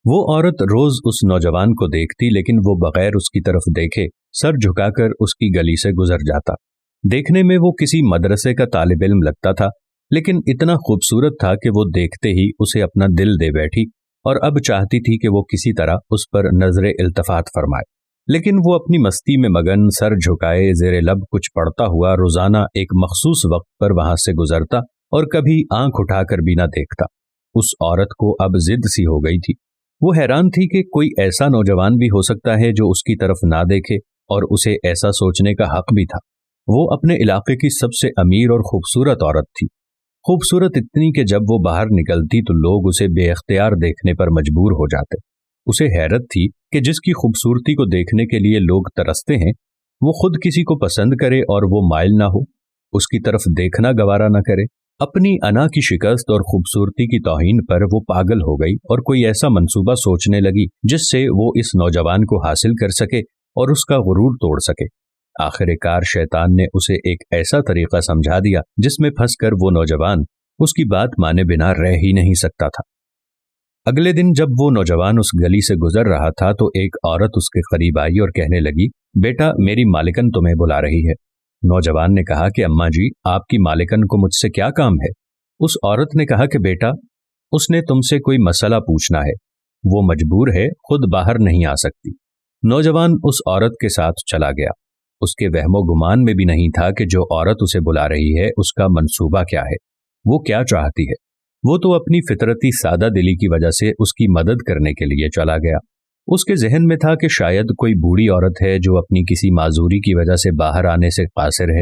وہ عورت روز اس نوجوان کو دیکھتی لیکن وہ بغیر اس کی طرف دیکھے سر جھکا کر اس کی گلی سے گزر جاتا۔ دیکھنے میں وہ کسی مدرسے کا طالب علم لگتا تھا، لیکن اتنا خوبصورت تھا کہ وہ دیکھتے ہی اسے اپنا دل دے بیٹھی اور اب چاہتی تھی کہ وہ کسی طرح اس پر نظر التفات فرمائے۔ لیکن وہ اپنی مستی میں مگن سر جھکائے زیر لب کچھ پڑھتا ہوا روزانہ ایک مخصوص وقت پر وہاں سے گزرتا اور کبھی آنکھ اٹھا کر بھی نہ دیکھتا۔ اس عورت کو اب ضد سی ہو گئی تھی۔ وہ حیران تھی کہ کوئی ایسا نوجوان بھی ہو سکتا ہے جو اس کی طرف نہ دیکھے، اور اسے ایسا سوچنے کا حق بھی تھا۔ وہ اپنے علاقے کی سب سے امیر اور خوبصورت عورت تھی، خوبصورت اتنی کہ جب وہ باہر نکلتی تو لوگ اسے بے اختیار دیکھنے پر مجبور ہو جاتے۔ اسے حیرت تھی کہ جس کی خوبصورتی کو دیکھنے کے لیے لوگ ترستے ہیں، وہ خود کسی کو پسند کرے اور وہ مائل نہ ہو، اس کی طرف دیکھنا گوارا نہ کرے۔ اپنی انا کی شکست اور خوبصورتی کی توہین پر وہ پاگل ہو گئی اور کوئی ایسا منصوبہ سوچنے لگی جس سے وہ اس نوجوان کو حاصل کر سکے اور اس کا غرور توڑ سکے۔ آخر کار شیطان نے اسے ایک ایسا طریقہ سمجھا دیا جس میں پھنس کر وہ نوجوان اس کی بات مانے بنا رہ ہی نہیں سکتا تھا۔ اگلے دن جب وہ نوجوان اس گلی سے گزر رہا تھا تو ایک عورت اس کے قریب آئی اور کہنے لگی، بیٹا میری مالکن تمہیں بلا رہی ہے۔ نوجوان نے کہا کہ اماں جی آپ کی مالکن کو مجھ سے کیا کام ہے؟ اس عورت نے کہا کہ بیٹا اس نے تم سے کوئی مسئلہ پوچھنا ہے، وہ مجبور ہے، خود باہر نہیں آ سکتی۔ نوجوان اس عورت کے ساتھ چلا گیا۔ اس کے وہم و گمان میں بھی نہیں تھا کہ جو عورت اسے بلا رہی ہے اس کا منصوبہ کیا ہے، وہ کیا چاہتی ہے۔ وہ تو اپنی فطرتی سادہ دلی کی وجہ سے اس کی مدد کرنے کے لیے چلا گیا۔ اس کے ذہن میں تھا کہ شاید کوئی بوڑھی عورت ہے جو اپنی کسی معذوری کی وجہ سے باہر آنے سے قاصر ہے۔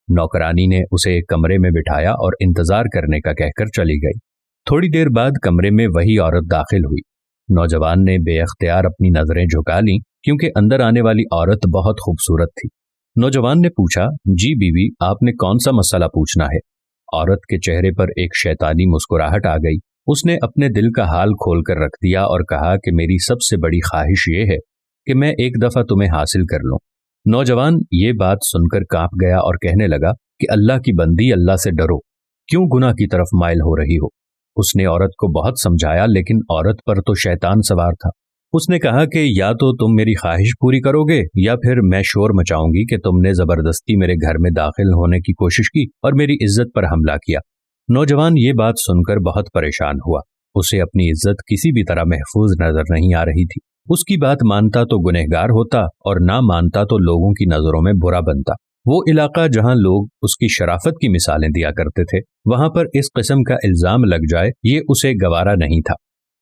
نوکرانی نے اسے ایک کمرے میں بٹھایا اور انتظار کرنے کا کہہ کر چلی گئی۔ تھوڑی دیر بعد کمرے میں وہی عورت داخل ہوئی۔ نوجوان نے بے اختیار اپنی نظریں جھکا لیں کیونکہ اندر آنے والی عورت بہت خوبصورت تھی۔ نوجوان نے پوچھا، جی بیوی آپ نے کون سا مسئلہ پوچھنا ہے؟ عورت کے چہرے پر ایک شیطانی مسکراہٹ آ گئی۔ اس نے اپنے دل کا حال کھول کر رکھ دیا اور کہا کہ میری سب سے بڑی خواہش یہ ہے کہ میں ایک دفعہ تمہیں حاصل کر لوں۔ نوجوان یہ بات سن کر کانپ گیا اور کہنے لگا کہ اللہ کی بندی، اللہ سے ڈرو، کیوں گناہ کی طرف مائل ہو رہی ہو؟ اس نے عورت کو بہت سمجھایا لیکن عورت پر تو شیطان سوار تھا۔ اس نے کہا کہ یا تو تم میری خواہش پوری کرو گے یا پھر میں شور مچاؤں گی کہ تم نے زبردستی میرے گھر میں داخل ہونے کی کوشش کی اور میری عزت پر حملہ کیا۔ نوجوان یہ بات سن کر بہت پریشان ہوا۔ اسے اپنی عزت کسی بھی طرح محفوظ نظر نہیں آ رہی تھی۔ اس کی بات مانتا تو گنہگار ہوتا اور نہ مانتا تو لوگوں کی نظروں میں برا بنتا۔ وہ علاقہ جہاں لوگ اس کی شرافت کی مثالیں دیا کرتے تھے، وہاں پر اس قسم کا الزام لگ جائے یہ اسے گوارا نہیں تھا۔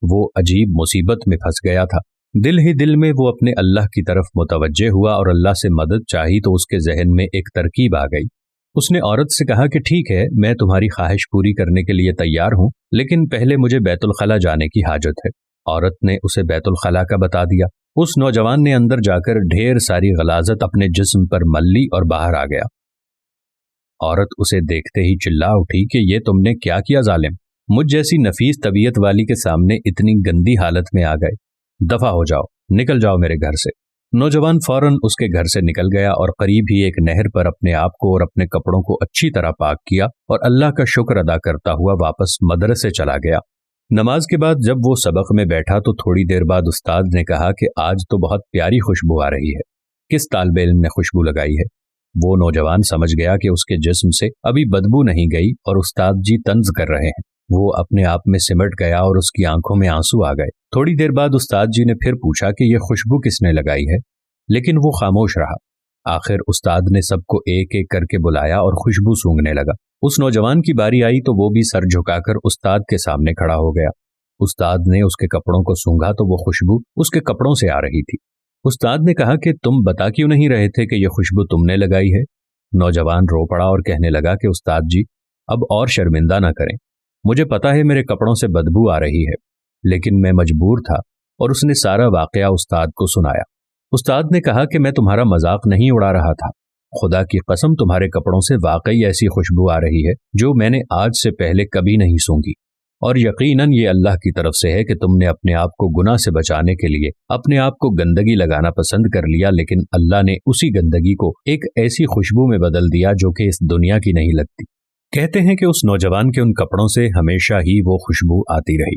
وہ عجیب مصیبت میں پھنس گیا تھا۔ دل ہی دل میں وہ اپنے اللہ کی طرف متوجہ ہوا اور اللہ سے مدد چاہی تو اس کے ذہن میں ایک ترکیب آ گئی۔ اس نے عورت سے کہا کہ ٹھیک ہے، میں تمہاری خواہش پوری کرنے کے لیے تیار ہوں، لیکن پہلے مجھے بیت الخلا جانے کی حاجت ہے۔ عورت نے اسے بیت الخلا کا بتا دیا۔ اس نوجوان نے اندر جا کر ڈھیر ساری غلاظت اپنے جسم پر مل لی اور باہر آ گیا۔ عورت اسے دیکھتے ہی چلا اٹھی کہ یہ تم نے کیا کیا ظالم؟ مجھ جیسی نفیس طبیعت والی کے سامنے اتنی گندی حالت میں آ گئے، دفع ہو جاؤ، نکل جاؤ میرے گھر سے۔ نوجوان فوراً اس کے گھر سے نکل گیا اور قریب ہی ایک نہر پر اپنے آپ کو اور اپنے کپڑوں کو اچھی طرح پاک کیا اور اللہ کا شکر ادا کرتا ہوا واپس مدرسے چلا گیا۔ نماز کے بعد جب وہ سبق میں بیٹھا تو تھوڑی دیر بعد استاد نے کہا کہ آج تو بہت پیاری خوشبو آ رہی ہے، کس طالب علم نے خوشبو لگائی ہے؟ وہ نوجوان سمجھ گیا کہ اس کے جسم سے ابھی بدبو نہیں گئی اور استاد جی طنز کر رہے ہیں۔ وہ اپنے آپ میں سمٹ گیا اور اس کی آنکھوں میں آنسو آ گئے۔ تھوڑی دیر بعد استاد جی نے پھر پوچھا کہ یہ خوشبو کس نے لگائی ہے، لیکن وہ خاموش رہا۔ آخر استاد نے سب کو ایک ایک کر کے بلایا اور خوشبو سونگھنے لگا۔ اس نوجوان کی باری آئی تو وہ بھی سر جھکا کر استاد کے سامنے کھڑا ہو گیا۔ استاد نے اس کے کپڑوں کو سونگھا تو وہ خوشبو اس کے کپڑوں سے آ رہی تھی۔ استاد نے کہا کہ تم بتا کیوں نہیں رہے تھے کہ یہ خوشبو تم نے لگائی ہے؟ نوجوان رو پڑا اور کہنے لگا کہ استاد جی اب اور شرمندہ نہ کریں، مجھے پتا ہے میرے کپڑوں سے بدبو آ رہی ہے، لیکن میں مجبور تھا۔ اور اس نے سارا واقعہ استاد کو سنایا۔ استاد نے کہا کہ میں تمہارا مذاق نہیں اڑا رہا تھا، خدا کی قسم تمہارے کپڑوں سے واقعی ایسی خوشبو آ رہی ہے جو میں نے آج سے پہلے کبھی نہیں سونگھی، اور یقیناً یہ اللہ کی طرف سے ہے کہ تم نے اپنے آپ کو گناہ سے بچانے کے لیے اپنے آپ کو گندگی لگانا پسند کر لیا، لیکن اللہ نے اسی گندگی کو ایک ایسی خوشبو میں بدل دیا جو کہ اس دنیا کی نہیں لگتی۔ کہتے ہیں کہ اس نوجوان کے ان کپڑوں سے ہمیشہ ہی وہ خوشبو آتی رہی۔